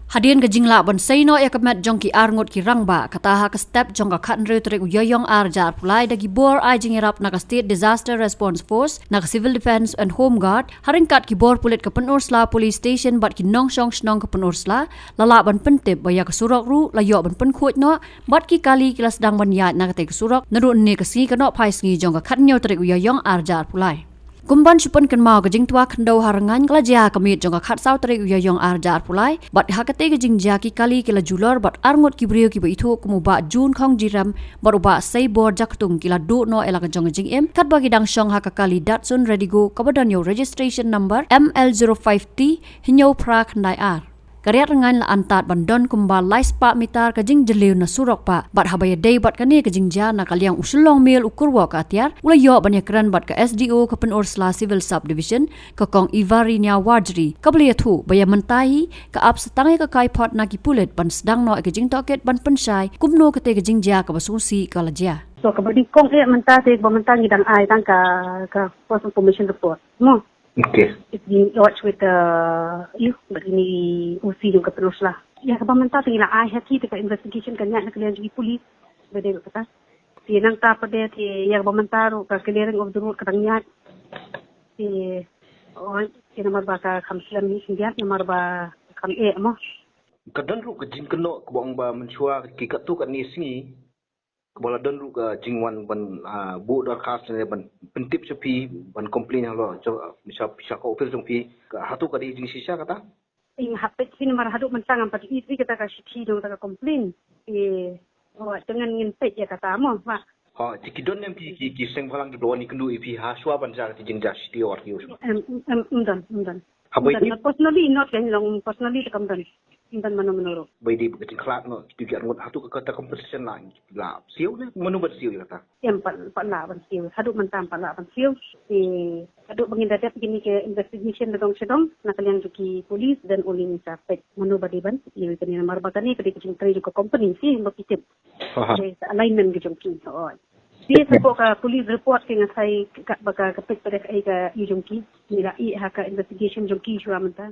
Hadian ke jingla ban seino ya kemet jong ki arngot ki rangba kata ha ke step jong ka khan re trek yoyong arjar pulai dagi bor ai jingirap na ka state disaster response force na ka civil defense and home guard haring kat ki bor pulit ka penursla police station bat ki nong shong snong ka penursla lala ban pentep baya ka surok ru la yo ban pen khot no bat ki kali kilas dang ban ya na ka te surok naru ne ka si ka no phai sngi jong ka khat nyo trek yoyong arjar pulai Kumban supan kan mau ke jing tua kendo harangan kala jia kemit jong ka khat sau trik uyayong arjar pulai bat hakate ke jing jia ki kali kila julor bat arngot ki brio ki baitu kumu ba jun khong jiram bat uba sei bor jaktung kila du no ela ka jong jing em khat bagi dang shong ha ka kali datsun ready go kabadan yo registration number ML05T hinyo pra khandai ar Kariat rengan la antat bandon kumba lais pa mitar ka jing jeliu na surok pa bat habaya day bat kani ka jing ja na kaliang usulong mil ukur wa ka atiar ula yo banyakran bat ka SDO ka penursla civil subdivision ka kong Ivarinya Wardri ka beli thu baya mentahi ka ap setangai ka kai pot na ki pulet ban sedang no ka jing toket ban pensai kumno ka te ka jing ja ka basungsi ka lajia So kabadi kong mentah bamantang idang ai tang ka post information report mo. Okay. It's been watched with you but ini usi juga penulis lah. Ya bamantang tinggal ai hati ka investigation kanya na kalian jadi polis bede kata. Ti nang ta pada ti yang bamantang ka clearing of the road katanya. Ti ti nomor ba ka kamsilan ni sindiat nomor ba kam mo. Kadang ru ka jing keno ko bang ba mensua ki ka tu ka ni singi bola don ru ka jingwan ban bu dor khas ne ban pentip sepi ban komplain lo jo misal bisa ko office jong pi ka hatu ka di jing sisa kata ing hapet sini mar haduk mentang ampat itu kita ka siti dong ta komplain dengan ngin pet ya kata mo pak ha tikidon nem ki seng phalang do ni kendu ipi ha swa ban ja ti jing ja siti or ki undan habai ni personally not kan long personally ta kamdan undan mano menoro bai di bekin khlak no tu ki ngot hatu ka kata competition la la siu ne manu bat siu kata yang pat la ban siu haduk mentang pat la ban siu haduk bangin dadat gini ke investigation dong sedong na kalian juki polis dan ulin sapet manu badiban ini kan nomor bakani ke dikicing tri juga company sih mbakitip alignment ke jongki oh dia sebab ka polis report ke ngasai ka baka kepek pada ka ujungki nila i haka investigation jongki shua menta